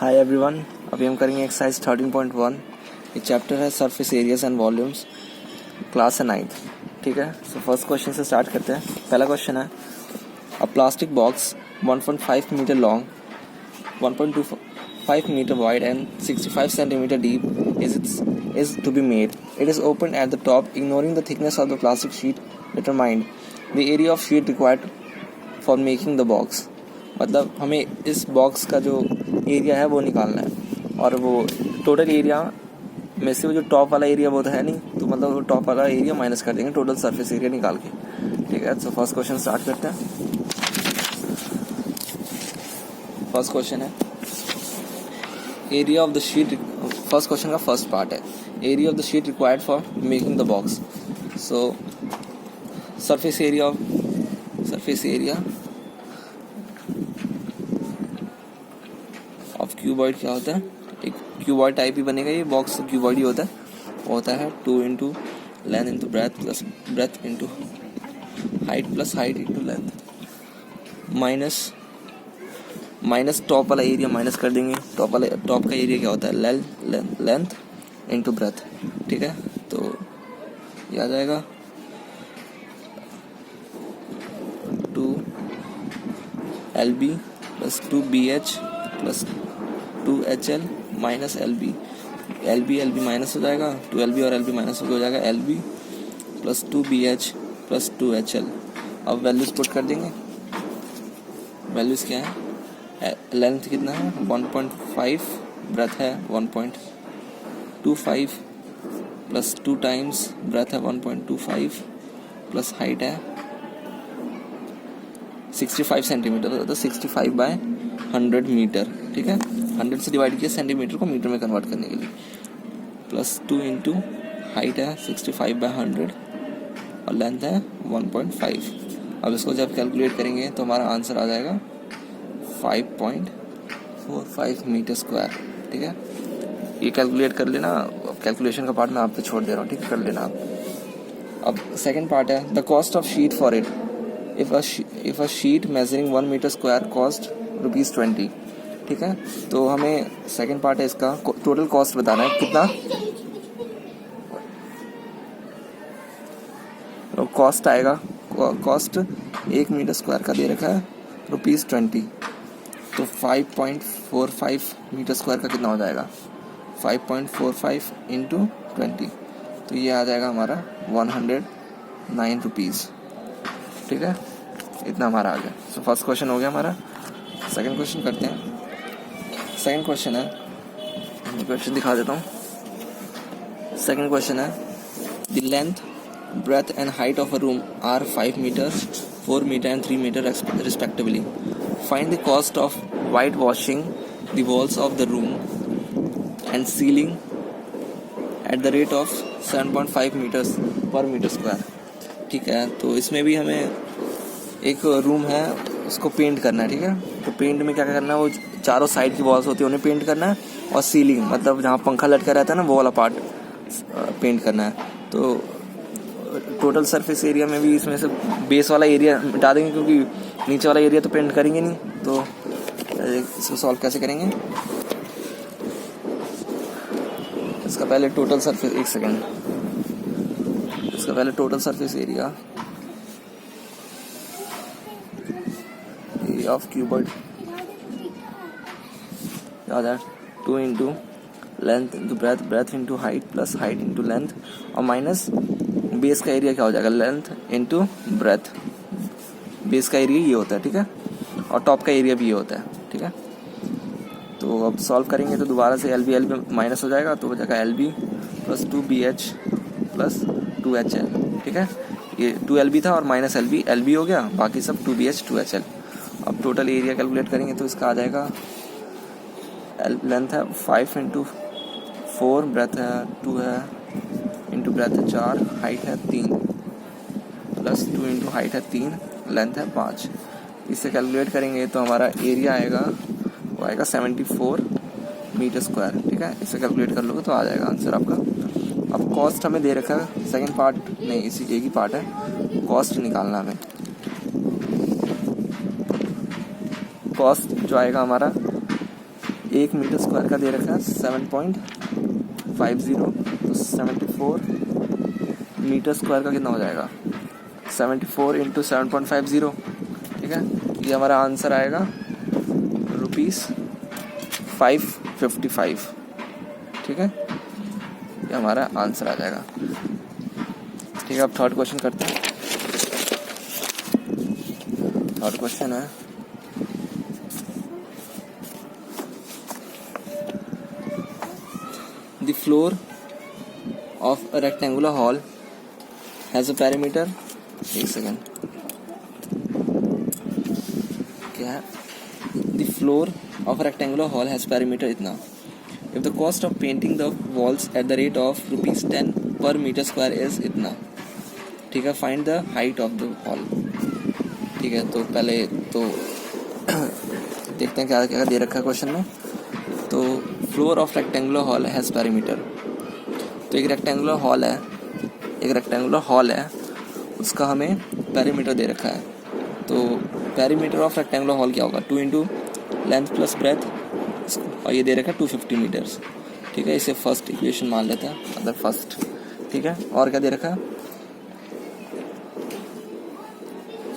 Hi everyone, अभी हम करेंगे एक्सरसाइज 13.1। ये चैप्टर है surface areas and volumes, class है 9th। ठीक है, सो फर्स्ट क्वेश्चन से स्टार्ट करते हैं। पहला क्वेश्चन है, a plastic box 1.5 metre long, 1.25 metre wide and 65 centimetre deep is to be made. It is opened at the top, ignoring the thickness of the plastic sheet. Determined the area of sheet required for making the box. मतलब हमें इस box का जो area है वो निकालना है, और वो टोटल एरिया में से वो जो टॉप वाला एरिया वो तो है नहीं, तो मतलब वो टॉप वाला एरिया माइनस कर देंगे टोटल सरफेस एरिया निकाल के। ठीक है, तो फर्स्ट क्वेश्चन स्टार्ट करते हैं। फर्स्ट क्वेश्चन है area of the sheet. First question का फर्स्ट पार्ट है area of the sheet required for making the box. So surface area of cuboid क्या होता है, एक क्यूबॉइड टाइप ही बनेगा ये बॉक्स, क्यूबॉइड ही होता है। वो होता है 2 into length into breadth plus breadth into height plus height into length minus top वाला एरिया माइनस कर देंगे। टॉप का एरिया क्या होता है, लेंथ इंटू ब्रेथ। ठीक है, तो ये आ जाएगा 2LB plus 2BH plus 2HL minus LB। LB minus हो जाएगा, 2LB और LB माइनस हो जाएगा LB plus 2BH plus 2HL। अब वैल्यूज पुट कर देंगे। वैल्यूज क्या है, लेंथ कितना है 1.5, ब्रेथ है 1.25 प्लस 2 टाइम्स ब्रेथ है 1.25 प्लस हाइट है 65 सेंटीमीटर, तो 65/100 मीटर। ठीक है, 100 से डिवाइड किया सेंटीमीटर को मीटर में कन्वर्ट करने के लिए, प्लस 2 इंटू हाइट है 65/100 और लेंथ है 1.5। अब इसको जब कैलकुलेट करेंगे तो हमारा आंसर आ जाएगा 5.45 मीटर स्क्वायर। ठीक है, ये कैलकुलेट कर लेना। कैलकुलेशन का पार्ट मैं आप पे छोड़ दे रहा हूँ, ठीक है, कर लेना आप। अब सेकंड पार्ट है the cost of sheet for it. If a sheet measuring 1 metre square cost ₹20। ठीक है, तो हमें सेकंड पार्ट है इसका टोटल कॉस्ट बताना है कितना कॉस्ट आएगा। कॉस्ट 1 मीटर स्क्वायर का दे रखा है ₹20, तो 5.45 मीटर स्क्वायर का कितना हो जाएगा, 5.45 इंटू 20, तो ये आ जाएगा हमारा ₹109। ठीक है, इतना हमारा आ गया। सो फर्स्ट क्वेश्चन हो गया हमारा। सेकंड क्वेश्चन करते हैं। सेकंड क्वेश्चन है, मैं क्वेश्चन दिखा देता हूँ। सेकंड क्वेश्चन है the length, breadth and height of a room are 5 meter, 4 meter and 3 meter respectively. Find the cost of whitewashing the walls of the room and ceiling at the rate of 7.5 meters per meter square. ठीक है, तो इसमें भी हमें एक room है उसको paint करना है। ठीक है, तो पेंट में क्या करना है, वो चारों साइड की वॉल्स होती है उन्हें पेंट करना है, और सीलिंग मतलब जहाँ पंखा लटका रहता है ना वो वाला पार्ट पेंट करना है। तो टोटल सरफेस एरिया में भी इसमें से बेस वाला एरिया मिटा देंगे, क्योंकि नीचे वाला एरिया तो पेंट करेंगे नहीं। तो इसको सॉल्व कैसे करेंगे, इसका पहले टोटल सरफेस, एक सेकेंड, इसका पहले total surface area of cuboid याद है 2 into length into breadth into height plus height into length, और माइनस बेस का एरिया क्या हो जाएगा, लेंथ इंटू ब्रेथ। बेस का एरिया ये होता है, ठीक है, और टॉप का एरिया भी ये होता है। ठीक है, तो अब सॉल्व करेंगे तो दोबारा से LB माइनस हो जाएगा, तो हो जाएगा LB plus 2BH plus 2HL। ठीक है, ये 2LB था और माइनस LB हो गया, बाकी सब 2BH 2HL। अब टोटल एरिया कैलकुलेट करेंगे तो इसका आ जाएगा, लेंथ है 5 इंटू 4, ब्रेथ है 2 है इंटू ब्रेथ है 4, हाइट है 3 प्लस 2 इंटू हाइट है 3, लेंथ है 5। इससे कैलकुलेट करेंगे तो हमारा एरिया आएगा, वो आएगा 74 मीटर स्क्वायर। ठीक है, इससे कैलकुलेट कर लोगे तो आ जाएगा आंसर आपका। अब कॉस्ट हमें दे रखा है, सेकंड पार्ट नहीं, इसी एक ही पार्ट है, कॉस्ट निकालना हमें। कॉस्ट जो आएगा हमारा 1 मीटर स्क्वायर का दे रखा है 7.50, तो 74 मीटर स्क्वायर का कितना हो जाएगा 74 इंटू 7.50, ठीक है। ये हमारा आंसर आएगा ₹555, ठीक है। ये हमारा आंसर आ जाएगा, ठीक है। अब थर्ड क्वेश्चन करते हैं। थर्ड क्वेश्चन है the floor of a rectangular hall has a parameter, एक सेकेंड, क्या है, the floor of rectangular hall has parameter इतना। If the cost of painting the walls at the rate of ₹10 per metre square is इतना, ठीक है। Find the height of the hall, ठीक है। तो पहले तो देखते हैं क्या क्या दे रखा है क्वेश्चन में। तो floor of rectangular hall has parameter, तो एक रेक्टेंगुलर हॉल है उसका हमें पैरामीटर दे रखा है। तो पैरामीटर ऑफ रेक्टेंगुलर हॉल क्या होगा, 2 इंटू लेंथ प्लस ब्रेथ, और ये दे रखा है 250 मीटर्स, ठीक है। इसे फर्स्ट इक्वेशन मान लेते हैं, अगर फर्स्ट, ठीक है। और क्या दे रखा है,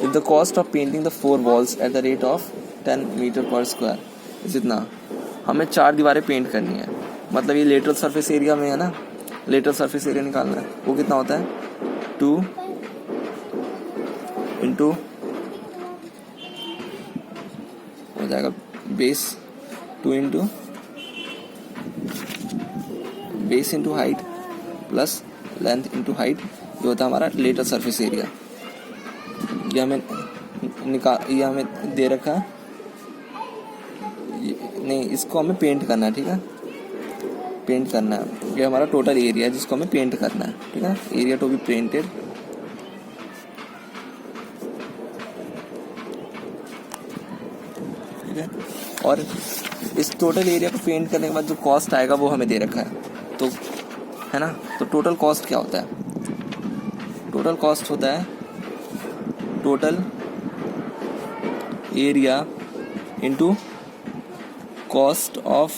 if the cost of painting the 4 walls at the rate of 10 metre per square is इतना। हमें 4 दीवारें पेंट करनी है, मतलब ये लेटरल सरफेस एरिया में है ना, लेटरल सरफेस एरिया निकालना है। वो कितना होता है 2 इंटू हो जाएगा base 2 into base into height plus length into height, ये होता है हमारा लेटरल सरफेस एरिया। ये हमें दे रखा है, नहीं इसको हमें पेंट करना है, ठीक है, पेंट करना है। ये हमारा टोटल एरिया है जिसको हमें पेंट करना है, ठीक है। एरिया टू बी पेंटेड, ठीक है। और इस टोटल एरिया को पेंट करने के बाद जो कॉस्ट आएगा वो हमें दे रखा है, तो है ना। तो टोटल कॉस्ट क्या होता है, टोटल कॉस्ट होता है total area into cost of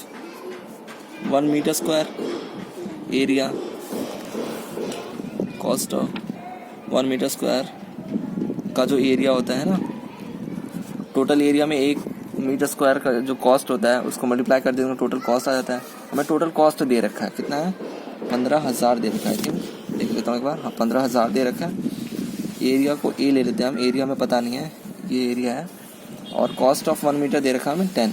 1 metre square area, cost of 1 metre square का जो एरिया होता है ना, टोटल एरिया में 1 मीटर स्क्वायर का जो कॉस्ट होता है उसको मल्टीप्लाई कर देंगे, टोटल कॉस्ट आ जाता है। हमें टोटल कॉस्ट दे रखा है, कितना है 15,000 दे रखा है, देख लेता हूँ एक बार। हाँ 15,000 दे रखा है। एरिया को ए ले लेते हैं हम, एरिया में पता नहीं है, ये एरिया है। और कॉस्ट ऑफ 1 मीटर दे रखा है हमें 10,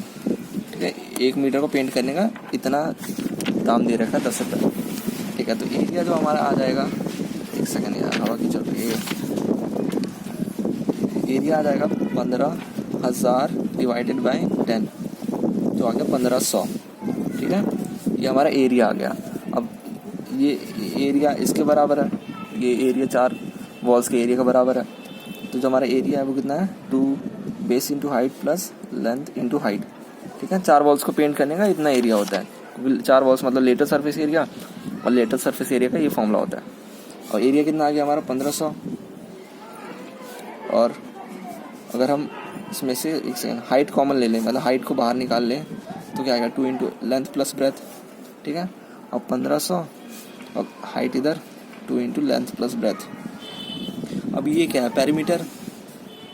ठीक है। 1 मीटर को पेंट करने का इतना दाम दे रखा है 10 रुपये, ठीक है। तो एरिया जो हमारा आ जाएगा, एक सेकंड यार हवा की चल रही है, एरिया आ जाएगा 15,000 डिवाइडेड बाय 10, तो आ गया 1500, ठीक है। ये हमारा एरिया आ गया। अब ये एरिया इसके बराबर है, ये एरिया 4 वॉल्स के एरिया का बराबर है। तो जो हमारा एरिया है वो कितना है 2 base into height plus length into height, ठीक है। 4 वॉल्स को पेंट करने का इतना एरिया होता है, 4 वॉल्स मतलब लेटर सरफेस एरिया, और लेटर सरफेस एरिया का ये फॉर्मूला होता है। और एरिया कितना आ गया हमारा 1500। और अगर हम इसमें से एक सेकेंड हाइट कॉमन ले लें, मतलब हाइट को बाहर निकाल लें, तो क्या आएगा 2 इंटू लेंथ प्लस ब्रेथ, ठीक है। अब 1500 और हाइट इधर 2 इंटू लेंथ प्लस ब्रेथ। अब ये क्या है पैरीमीटर,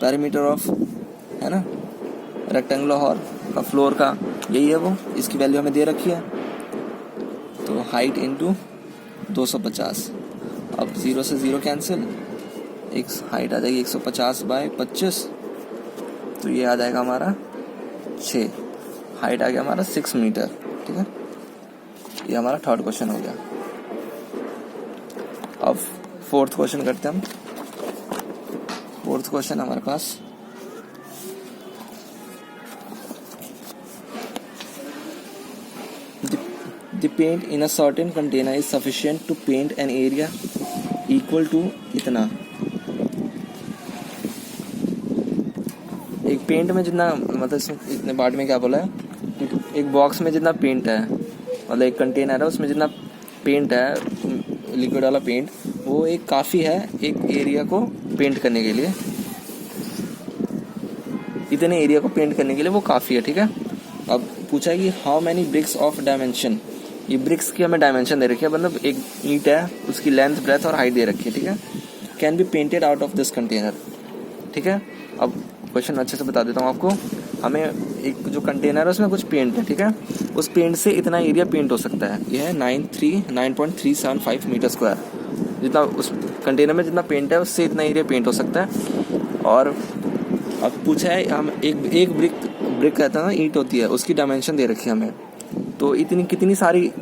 पैरीमीटर ऑफ है ना रेक्टेंगुलर हॉल का फ्लोर का, यही है वो, इसकी वैल्यू हमें दे रखी है। तो हाइट इंटू 250, अब 0 से 0 कैंसिल, एक हाइट आ जाएगी 150 बाय 25, तो ये आ जाएगा हमारा 6, हाइट आ गया हमारा 6 मीटर, ठीक है। ये हमारा थर्ड क्वेश्चन हो गया। अब फोर्थ क्वेश्चन करते हैं हम। फोर्थ क्वेश्चन हमारे पास the paint in a certain container is sufficient to paint an area equal to इतना। एक पेंट में जितना, मतलब इसमें इतने पार्ट में क्या बोला है, एक बॉक्स में जितना पेंट है, मतलब एक कंटेनर है उसमें जितना पेंट है लिक्विड वाला पेंट, वो एक काफ़ी है एक एरिया को पेंट करने के लिए, इतने एरिया को पेंट करने के लिए वो काफ़ी है, ठीक है। अब पूछा है कि how many bricks of dimension, ये ब्रिक्स की हमें डायमेंशन दे रखी है, मतलब एक ईंट है उसकी लेंथ ब्रेथ और हाइट दे रखी है, ठीक है। Can be painted out of this container, ठीक है। अब क्वेश्चन अच्छे से बता देता हूँ आपको। हमें एक जो कंटेनर है उसमें कुछ पेंट है, ठीक है। उस पेंट से इतना एरिया पेंट हो सकता है, यह है 9.375 मीटर स्क्वायर। जितना उस कंटेनर में जितना पेंट है उससे इतना एरिया पेंट हो सकता है। और अब पूछा है हम एक ब्रिक कहता है ना, ईंट होती है, उसकी डायमेंशन दे रखी है हमें, तो इतनी कितनी सारी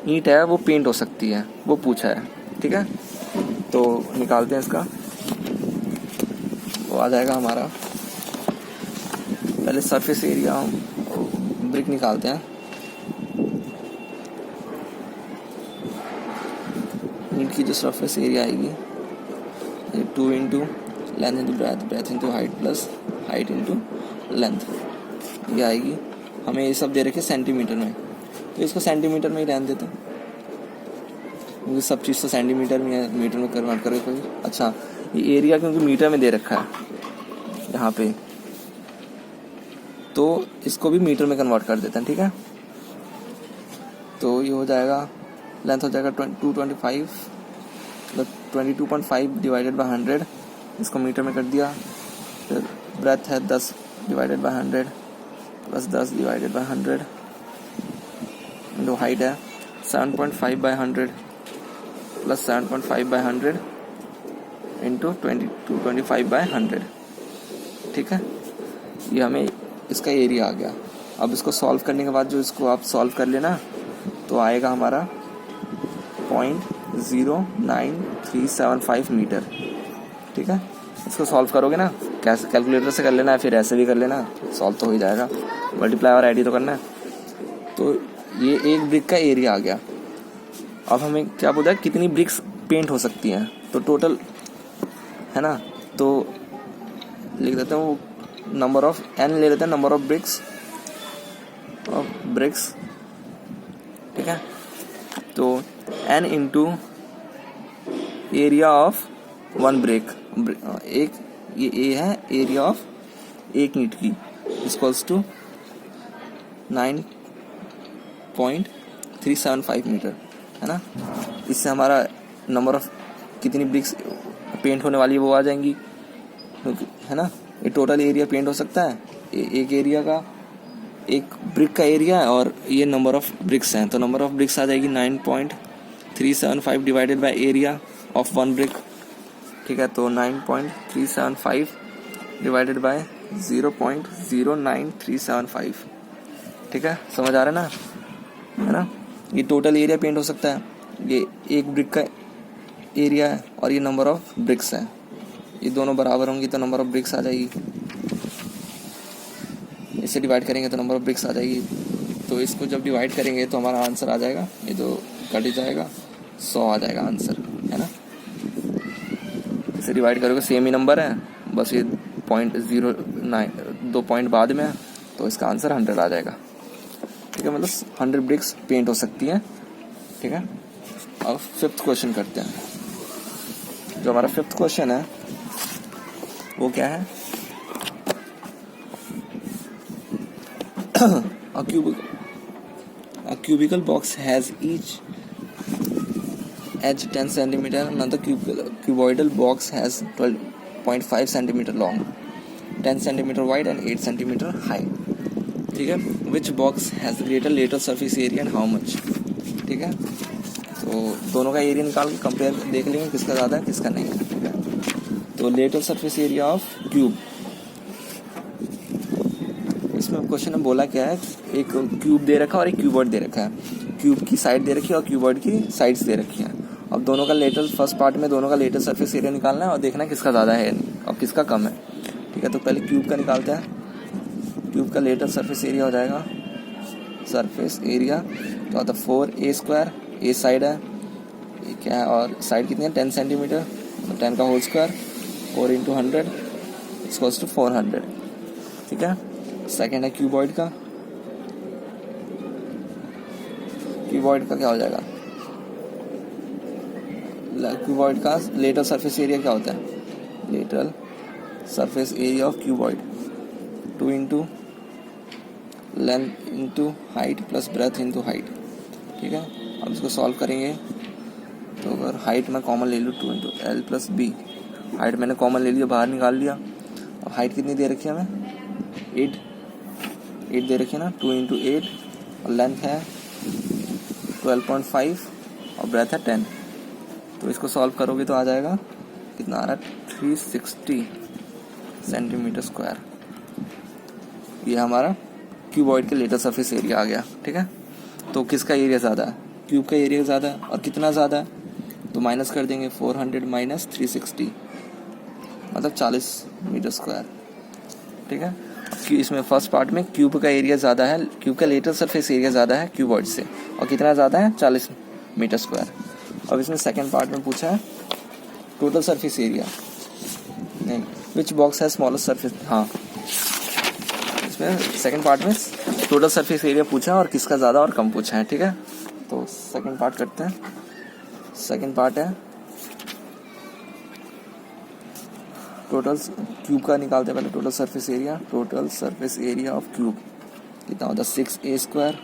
ईंट है वो पेंट हो सकती है, वो पूछा है, ठीक है। तो निकालते हैं इसका, वो आ जाएगा हमारा, पहले सरफेस एरिया हम ब्रिक निकालते हैं। ईंट की जो सरफेस एरिया आएगी 2 into length into breadth into height plus height into length, ये आएगी। हमें ये सब दे रखे सेंटीमीटर में, तो इसको सेंटीमीटर में ही रहने देते हैं, क्योंकि सब चीज़ तो सेंटीमीटर में है, मीटर में कन्वर्ट करके कोई। अच्छा, ये एरिया क्योंकि मीटर में दे रखा है यहाँ पे, तो इसको भी मीटर में कन्वर्ट कर देते हैं, ठीक है। तो ये हो जाएगा, लेंथ हो जाएगा 225 मतलब 22.5 डिवाइडेड बाई 100, इसको मीटर में कर दिया। फिर ब्रेथ है 10 divided by 100 plus 10 divided by 100, जो हाइट है 7.5 by 100 plus 7.5 by 100 into 225 by 100, ठीक है। ये हमें इसका एरिया आ गया। अब इसको सॉल्व करने के बाद जो इसको आप सॉल्व कर लेना, तो आएगा हमारा 0.0935 मीटर, ठीक है। इसको सॉल्व करोगे ना, कैसे कैलकुलेटर से कर लेना है, फिर ऐसे भी कर लेना, सॉल्व तो हो ही जाएगा, मल्टीप्लाई और एड तो करना है। तो ये एक ब्रिक का एरिया आ गया। अब हमें क्या बोला है, कितनी ब्रिक्स पेंट हो सकती हैं, तो टोटल है ना, तो लिख देते हैं वो नंबर ऑफ n ले लेते हैं, नंबर ऑफ ब्रिक्स, ठीक है। तो n into area of one brick, एक ये ए है एरिया ऑफ एक ईंट की, इक्वल्स टू 9.375 मीटर, है ना। इससे हमारा नंबर ऑफ कितनी ब्रिक्स पेंट होने वाली है वो आ जाएंगी, है ना। ये टोटल एरिया पेंट हो सकता है, एक एरिया का, एक ब्रिक का एरिया है, और ये नंबर ऑफ ब्रिक्स हैं, तो नंबर ऑफ ब्रिक्स आ जाएगी 9.375 divided by area of one brick, ठीक है। तो 9.375 डिवाइडेड बाय 0.09375, ठीक है। समझ आ रहा है ना, ये टोटल एरिया पेंट हो सकता है, ये एक ब्रिक का एरिया है और ये नंबर ऑफ ब्रिक्स है, ये दोनों बराबर होंगी तो नंबर ऑफ ब्रिक्स आ जाएगी, इससे डिवाइड करेंगे तो नंबर ऑफ ब्रिक्स आ जाएगी। तो इसको जब डिवाइड करेंगे तो हमारा आंसर आ जाएगा, ये तो कट जाएगा, 100 आ जाएगा आंसर, है ना। इसे डिवाइड करोगे सेम ही नंबर है, बस ये 0.09 2 पॉइंट बाद में है, तो इसका आंसर 100 आ जाएगा, ठीक है। मतलब 100 ब्रिक्स पेंट हो सकती हैं, ठीक है। अब 5th क्वेश्चन करते हैं। जो हमारा 5th क्वेश्चन है वो क्या है, a cubical box has each edge 10 centimeter, another cuboidal box has 12.5 centimeter long, 10 centimeter wide and 8 centimeter high, ठीक है। which box has greater lateral surface area and how much, ठीक है। तो दोनों का एरिया निकाल के कंपेयर देख लेंगे किसका ज़्यादा है किसका नहीं है, ठीक है। तो lateral surface area of cube, इसमें क्वेश्चन में बोला क्या है, एक क्यूब दे रखा है और एक क्यूबॉइड दे रखा है, क्यूब की साइड दे रखी है और क्यूबॉइड की साइड्स दे रखी है। अब दोनों का लेटरल, फर्स्ट पार्ट में दोनों का लेटरल सरफेस एरिया निकालना है और देखना है किसका ज़्यादा है और किसका कम है, ठीक है। तो पहले क्यूब का निकालते हैं। क्यूब का लेटरल सरफेस एरिया हो जाएगा, सरफेस एरिया तो आता 4a², ए साइड है, ये क्या है, और साइड कितनी है 10 सेंटीमीटर, तो 10 का whole square 4 into 100 equals to 400, ठीक है। सेकेंड है क्यूबॉइड का, क्यूबॉइड का क्या हो जाएगा, क्यूबॉइड का लेटरल सरफेस एरिया क्या होता है, lateral surface area of cuboid 2 into length into height plus breadth into height, ठीक है। अब इसको सॉल्व करेंगे तो अगर हाइट मैं कॉमन ले लूँ 2 into l plus b, height मैंने कॉमन ले लिया, बाहर निकाल लिया। अब हाइट कितनी दे रखी है हमें 8 दे रखी है ना, 2 इंटू 8 और लेंथ है 12.5 और ब्रेथ है 10। तो इसको सॉल्व करोगे तो आ जाएगा कितना आ रहा है 360 सेंटीमीटर स्क्वायर। ये हमारा क्यूबॉइड के लेटर सरफेस एरिया आ गया, ठीक है। तो किसका एरिया ज़्यादा है, क्यूब का एरिया ज़्यादा है, और कितना ज़्यादा है तो माइनस कर देंगे 400 माइनस 360 मतलब 40 मीटर स्क्वायर, ठीक है। इसमें फर्स्ट पार्ट में क्यूब का एरिया ज़्यादा है, क्यूब का लेटर सरफेस एरिया ज़्यादा है क्यूबॉइड से, और कितना ज़्यादा है 40 मीटर स्क्वायर। अब इसमें सेकंड पार्ट में पूछा है टोटल सरफेस एरिया, नहीं विच बॉक्स है स्मॉलेस्ट सरफेस, हाँ इसमें सेकंड पार्ट में टोटल सरफेस एरिया पूछा है और किसका ज़्यादा और कम पूछा है, ठीक है। तो सेकंड पार्ट करते हैं। सेकंड पार्ट है टोटल क्यूब का निकालते हैं पहले total surface area. Total surface area of cube कितना होता है 6a स्क्वायर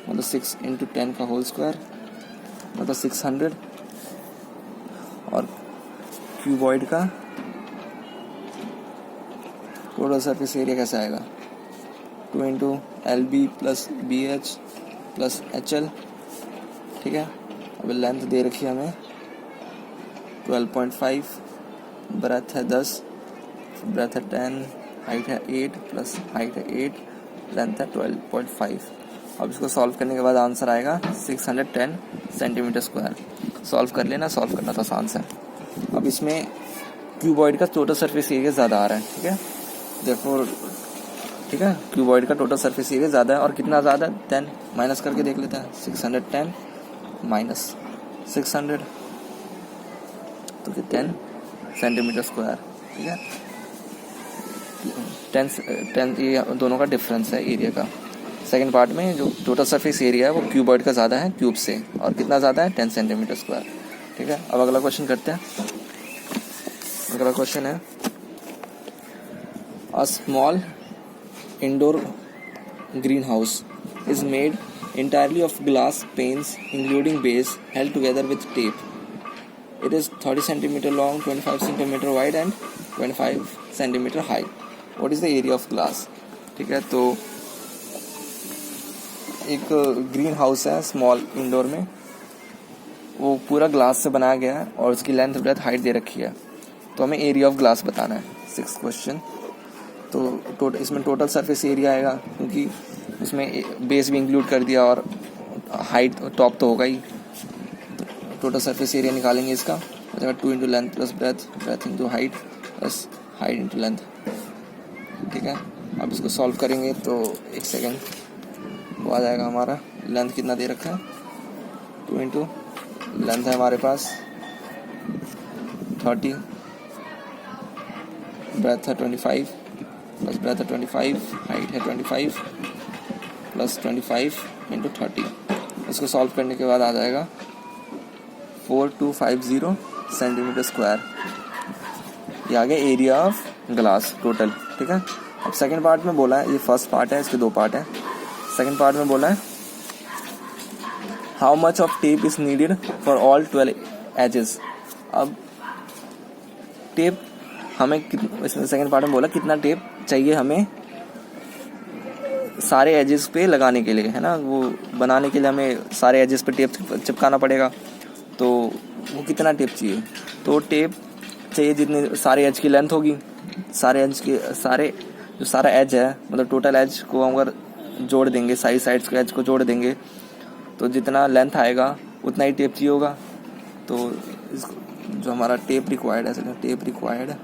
मतलब 6 इंटू 10 का होल स्क्वायर मतलब 600, और क्यूबॉइड का टोटल सरफेस एरिया कैसे आएगा 2 into l b plus b h plus h l, ठीक है। अब लेंथ दे रखी है हमें 12.5, ब्रेथ है 10, ब्रेथ है 10, हाइट है 8 प्लस हाइट है 8, लेंथ है 12.5। अब इसको सॉल्व करने के बाद आंसर आएगा 610 सेंटीमीटर स्क्वायर। सॉल्व कर लेना, सॉल्व करना तो आसान से। अब इसमें क्यूबॉइड का टोटल सरफेस एरिया ज़्यादा आ रहा है, ठीक है, देयरफॉर ठीक है क्यूबॉइड का टोटल सरफेस एरिया ज़्यादा है, और कितना ज़्यादा है 10, माइनस करके देख लेते हैं 610 माइनस 600 तो कि 10 सेंटीमीटर स्क्वायर, ठीक है। 10 ये दोनों का डिफरेंस है एरिया का। सेकंड पार्ट में जो टोटल सरफेस एरिया है वो क्यूबॉइड का ज़्यादा है क्यूब से, और कितना ज़्यादा है 10 सेंटीमीटर स्क्वायर, ठीक है। अब अगला क्वेश्चन करते हैं। अगला क्वेश्चन है a small indoor green house is made entirely of glass panes including base held together with tape. It is 30 centimeter long, 25 centimeter wide and 25 centimeter high. What is the area of glass? ठीक है, तो एक green house है small indoor में, वो पूरा glass से बनाया गया है और उसकी लेंथ ब्रेथ हाइट दे रखी है। तो हमें एरिया ऑफ ग्लास बताना है। 6th question. तो इसमें टोटल सरफेस एरिया आएगा क्योंकि उसमें बेस भी इंक्लूड कर दिया और हाइट टॉप तो होगा ही। टोटल सरफेस एरिया निकालेंगे इसका, हो जाएगा 2 into length plus breadth, breath into height plus height into length, ठीक है। अब इसको सॉल्व करेंगे तो 1 सेकेंड, वो आ जाएगा हमारा लेंथ कितना दे रखा है 2 इंटू लेंथ है हमारे पास 30, ब्रेथ है 25 प्लस ब्रेथ है 25, हाइट है 25 प्लस 25 इंटू 30। इसको सॉल्व करने के बाद आ जाएगा 4250 सेंटीमीटर स्क्वायर। ये आ गया एरिया ऑफ ग्लास टोटल, ठीक है। अब सेकंड पार्ट में बोला है, ये फर्स्ट पार्ट है, इसके 2 पार्ट है। सेकंड पार्ट में बोला है how much of tape is needed for all 12 edges. अब टेप हमें सेकंड पार्ट में बोला कितना टेप चाहिए हमें सारे एजेस पे लगाने के लिए, है ना, वो बनाने के लिए हमें सारे एजेस पे टेप चिपकाना पड़ेगा। तो वो कितना टेप चाहिए, तो टेप चाहिए जितने सारे एज की लेंथ होगी, सारे एज के सारे जो सारा एज है मतलब टोटल एज को हम अगर जोड़ देंगे, साइड्स के एज को जोड़ देंगे तो जितना लेंथ आएगा उतना ही टेप चाहिए होगा। तो जो हमारा टेप रिक्वायर्ड है, टेप रिक्वायर्ड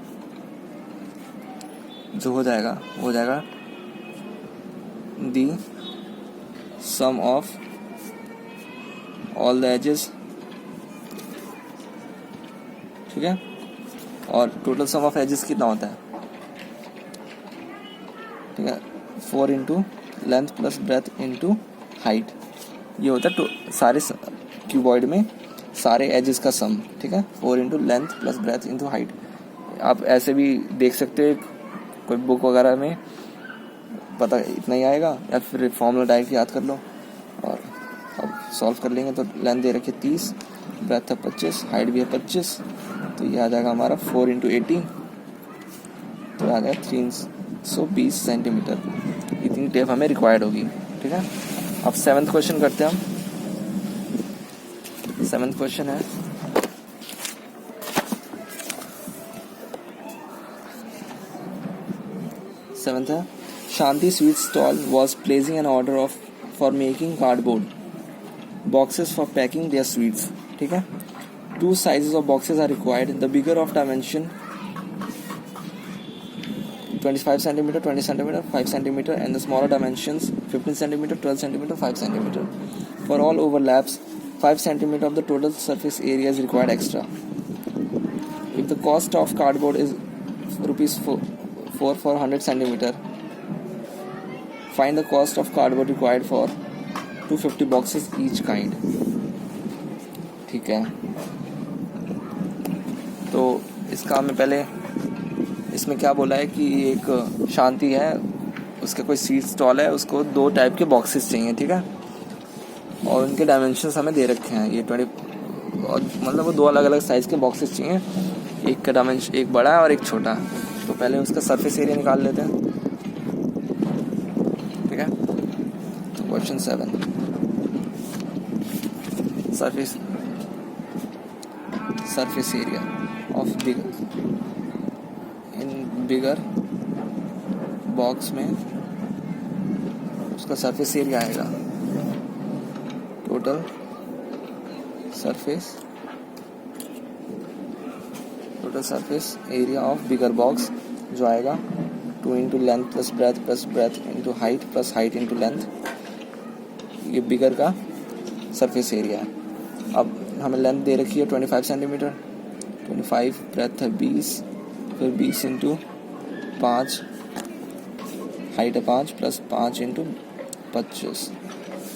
जो हो जाएगा दी सम ऑफ ऑल द एजेस, ठीक है। और टोटल सम ऑफ एजेस कितना होता है, ठीक है, 4 into length plus breadth into height, ये होता है सारे क्यूबॉइड में सारे एजेस का सम, ठीक है। 4 into length plus breadth into height. आप ऐसे भी देख सकते हो कोई बुक वगैरह में पता इतना ही आएगा, या फिर फॉर्मूला डायरेक्ट याद कर लो। और अब सॉल्व कर लेंगे तो लेंथ दे रखी 30, ब्रेथ है 25, हाइट भी है 25, तो ये आ जाएगा हमारा 4 × 80, तो आ जाएगा 320 सेंटीमीटर। इतनी टेप हमें रिक्वायर्ड होगी। ठीक है, अब 7th क्वेश्चन करते हैं हम। 7th क्वेश्चन है, सेवन्थ है, Shanti sweet stall was placing an order of for making cardboard boxes for packing their sweets. ठीक है, 2 sizes of boxes are required. The bigger of dimension 25 cm, 20 cm, 5 cm, and the smaller dimensions 15 cm, 12 cm, 5 cm. For all overlaps, 5 cm of the total surface area is required extra. If the cost of cardboard is rupees 4 for 100 cm, find the cost of cardboard required for 250 boxes each kind. ठीक है, तो इसका हमें पहले इसमें क्या बोला है कि एक शांति है, उसका कोई स्वीट स्टॉल है, उसको 2 टाइप के बॉक्सेस चाहिए। ठीक है, और उनके डायमेंशंस हमें दे रखे हैं ये 20, और मतलब वो 2 अलग अलग साइज़ के बॉक्सेस चाहिए, एक का डायमेंशन एक बड़ा है और एक छोटा है। तो पहले उसका सरफेस एरिया निकाल लेते हैं। ठीक है, तो question 7, surface area of bigger box में उसका सरफेस एरिया आएगा, total surface area of bigger box जो आएगा 2 × length plus breadth into height plus height into length. ये बिगर का सरफेस एरिया है। अब हमें लेंथ दे रखी है 25 सेंटीमीटर, 25, ब्रेथ है 20, फिर 20 × 5, हाइट है 5 प्लस 5 × 25।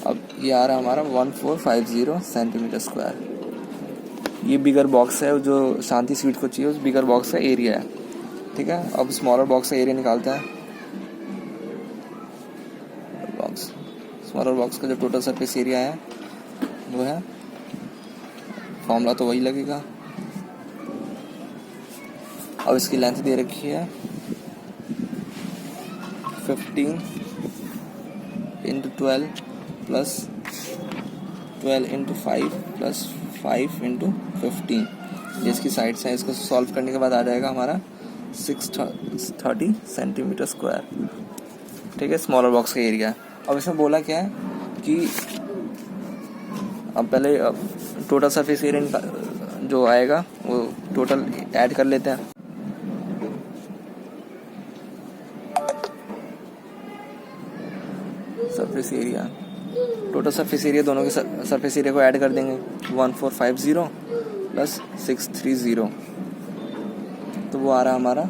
अब ये आ रहा है हमारा 1450 सेंटीमीटर स्क्वायर। ये बिगर बॉक्स है जो शांति स्वीट को चाहिए, उस बिगर बॉक्स का एरिया है। ठीक है, अब स्मॉलर बॉक्स का एरिया निकालते हैं। स्मॉलर बॉक्स का जो टोटल सरफेस एरिया है वो है, फॉर्मूला तो वही लगेगा। अब इसकी लेंथ दे रखी है 15 × 12 प्लस 12 × 5 प्लस 5 × 15। ये इसकी साइड्स हैं। इसको सॉल्व करने के बाद आ जाएगा हमारा 630 सेंटीमीटर स्क्वायर। ठीक है, स्मॉलर बॉक्स का एरिया है। अब इसमें बोला क्या है कि अब पहले टोटल सरफेस एरिया जो आएगा वो टोटल ऐड कर लेते हैं। Surface area, total surface area दोनों के सरफेस एरिया को ऐड कर देंगे। 1450 प्लस 630, तो वो आ रहा हमारा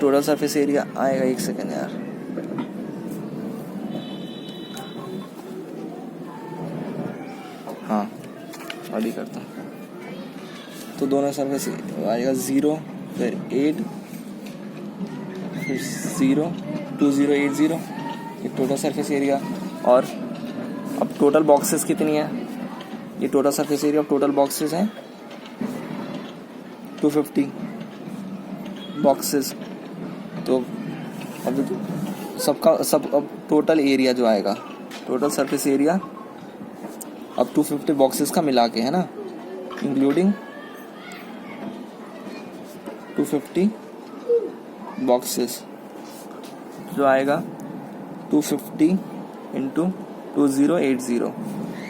टोटल सरफेस एरिया आएगा, 1 सेकेंड यार, हाँ अभी करता हूँ। तो दोनों सरफेस आएगा 0, फिर 8, फिर 0, 2080, ये टोटल सरफेस एरिया। और अब टोटल बॉक्सेस कितनी है, ये total surface area of total boxes हैं 250 बॉक्सेस। तो अब सब अब टोटल एरिया जो आएगा, टोटल सरफेस एरिया अब 250 बॉक्सेस का मिला के है ना, इंक्लूडिंग 250 बॉक्सेस जो आएगा 250 × 2080,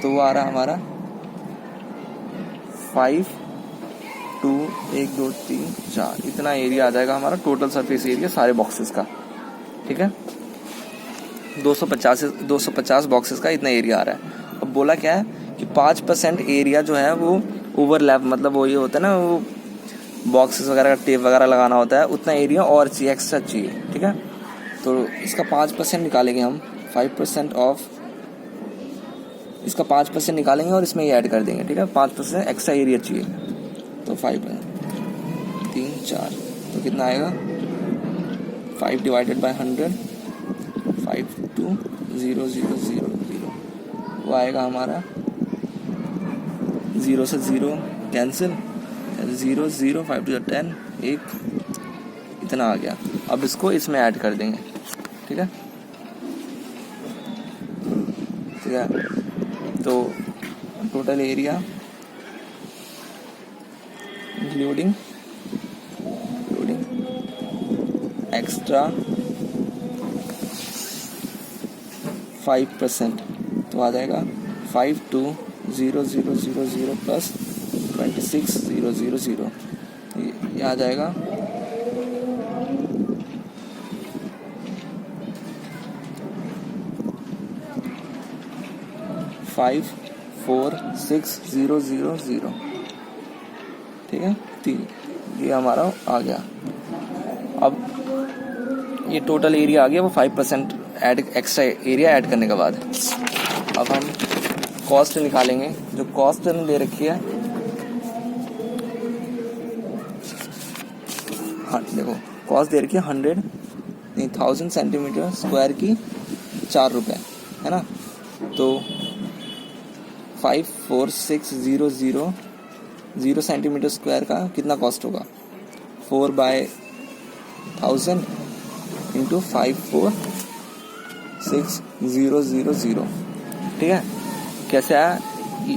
तो वो आ रहा हमारा 5, 2, 1, 2, 3, 4, इतना एरिया आ जाएगा हमारा टोटल सरफेस एरिया सारे बॉक्सेस का। ठीक है, 250 बॉक्सेस का इतना एरिया आ रहा है। अब बोला क्या है कि 5% एरिया जो है वो ओवरलैप, मतलब वो ये होता है ना, वो बॉक्सेस वगैरह का टेप वगैरह लगाना होता है, उतना एरिया और चाहिए, एक्स्ट्रा चाहिए। ठीक है, तो इसका 5% निकालेंगे हम। 5% ऑफ इसका 5% निकालेंगे और इसमें ये ऐड कर देंगे, ठीक है। 5% एक्स्ट्रा एरिया चाहिए, तो 5 3 4, तो कितना आएगा 5 डिवाइडेड बाय 100, 5 2 0 0 0 0, वो आएगा हमारा 0 से 0 कैंसिल, 0 0 5 2 10, 1, इतना आ गया। अब इसको इसमें ऐड कर देंगे, ठीक है। ठीक है, तो टोटल एरिया इंक्लूडिंग एक्स्ट्रा 5%, तो आ जाएगा 5 2 0 0 0 0 प्लस 26 0 0 0, ये आ जाएगा 5 4 6 0 0 0, ठीक है। ये हमारा आ गया। अब ये टोटल एरिया आ गया, वो 5% ऐड एक्स्ट्रा एरिया ऐड करने के बाद। अब हम कॉस्ट निकालेंगे, जो कॉस्ट दे रखी है, हाँ देखो कॉस्ट दे रखी है 1000 सेंटीमीटर स्क्वायर की 4 रुपये, है ना। तो 54600 सेंटीमीटर स्क्वायर का कितना कॉस्ट होगा, 4/1000 इंटू 54600, ठीक है। कैसे आया,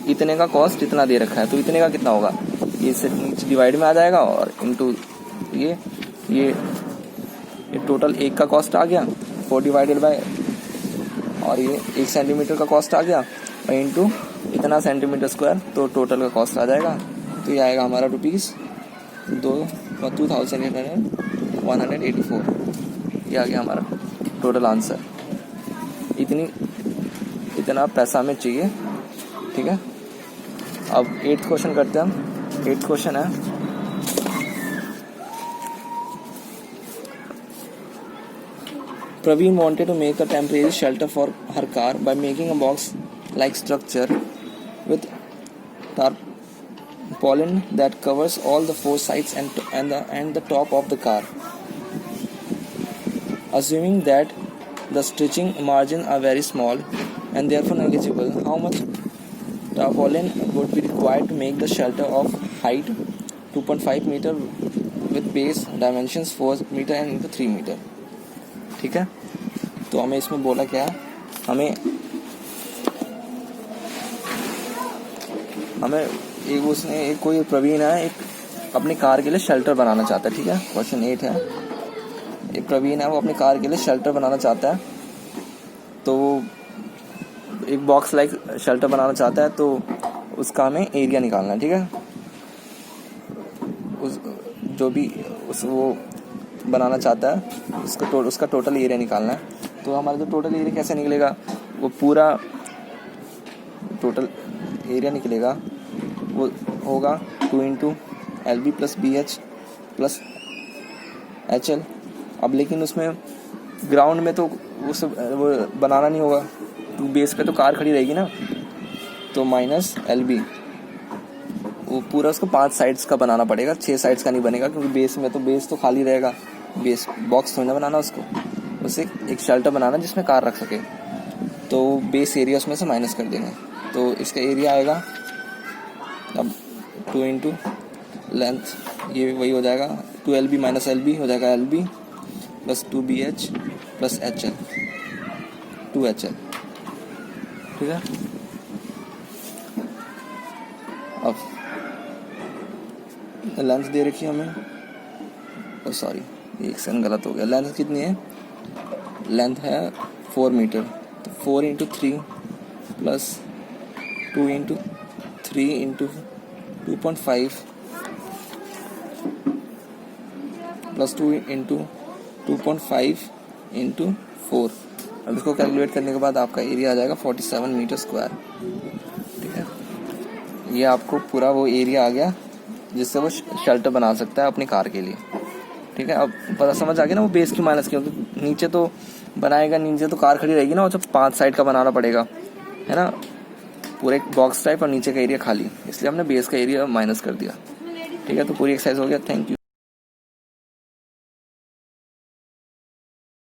इतने का कॉस्ट इतना दे रखा है, तो इतने का कितना होगा, ये से नीचे डिवाइड में आ जाएगा और इंटू ये टोटल एक का कॉस्ट आ गया 4 डिवाइडेड बाय, और ये 1 सेंटीमीटर का कॉस्ट आ गया और इंटू इतना सेंटीमीटर स्क्वायर, तो टोटल का कॉस्ट आ जाएगा। तो ये आएगा हमारा ₹2884, ये आ गया हमारा टोटल आंसर। इतना पैसा हमें चाहिए, ठीक है। अब 8th क्वेश्चन करते हैं हम। 8th क्वेश्चन है, Praveen wanted to make a temporary shelter for her car by making a box-like structure with tarpaulin that covers all the 4 sides and the top of the car. Assuming that the stitching margins are very small and therefore negligible, how much tarpaulin would be required to make the shelter of height 2.5 meter with base dimensions 4 meter and into 3 meter, ठीक है। तो हमें इसमें बोला क्या, हमें एक कोई प्रवीण है, एक अपनी कार के लिए शेल्टर बनाना चाहता है, ठीक है। क्वेश्चन 8 है, एक प्रवीण है, वो अपनी कार के लिए शेल्टर बनाना चाहता है, तो एक बॉक्स लाइक शेल्टर बनाना चाहता है, तो उसका हमें एरिया निकालना है, ठीक है। वो बनाना चाहता है, उसका टोटल एरिया निकालना है। तो हमारा जो टोटल एरिया कैसे निकलेगा, वो पूरा टोटल एरिया निकलेगा, वो होगा 2 into LB plus BH plus HL। अब लेकिन उसमें ग्राउंड में तो वो बनाना नहीं होगा, तो बेस पे तो कार खड़ी रहेगी ना, तो माइनस LB, वो पूरा उसको 5 साइड्स का बनाना पड़ेगा, 6 साइड्स का नहीं बनेगा, क्योंकि बेस तो खाली रहेगा, बेस बॉक्स थोड़ी ना बनाना उसको, उसे एक शेल्टर बनाना जिसमें कार रख सके। तो बेस एरिया उसमें से माइनस कर देंगे, तो इसका एरिया आएगा अब 2 इंटू लेंथ, ये वही हो जाएगा 2LB माइनस LB हो जाएगा LB plus 2BH plus HL 2HL, ठीक है। अब लेंथ दे रखी है हमें, सॉरी एक सेकंड गलत हो गया, लेंथ कितनी है, लेंथ है 4 मीटर, तो 4 into 3 plus 2 into 3 into 2.5 plus 2 into 2.5 into 4। अब इसको कैलकुलेट करने के बाद आपका एरिया आ जाएगा 47 मीटर स्क्वायर, ठीक है। ये आपको पूरा वो एरिया आ गया जिससे वो शेल्टर बना सकता है अपनी कार के लिए, ठीक है। अब पता समझ आ गया ना, वो बेस की माइनस, क्योंकि नीचे तो बनाएगा, नीचे तो कार खड़ी रहेगी ना, और जब 5 साइड का बनाना पड़ेगा, है ना। पूरा एक बॉक्स टाइप और नीचे का एरिया खाली, इसलिए हमने बेस का एरिया माइनस कर दिया। ठीक है, तो पूरी एक्सरसाइज हो गया। Thank you.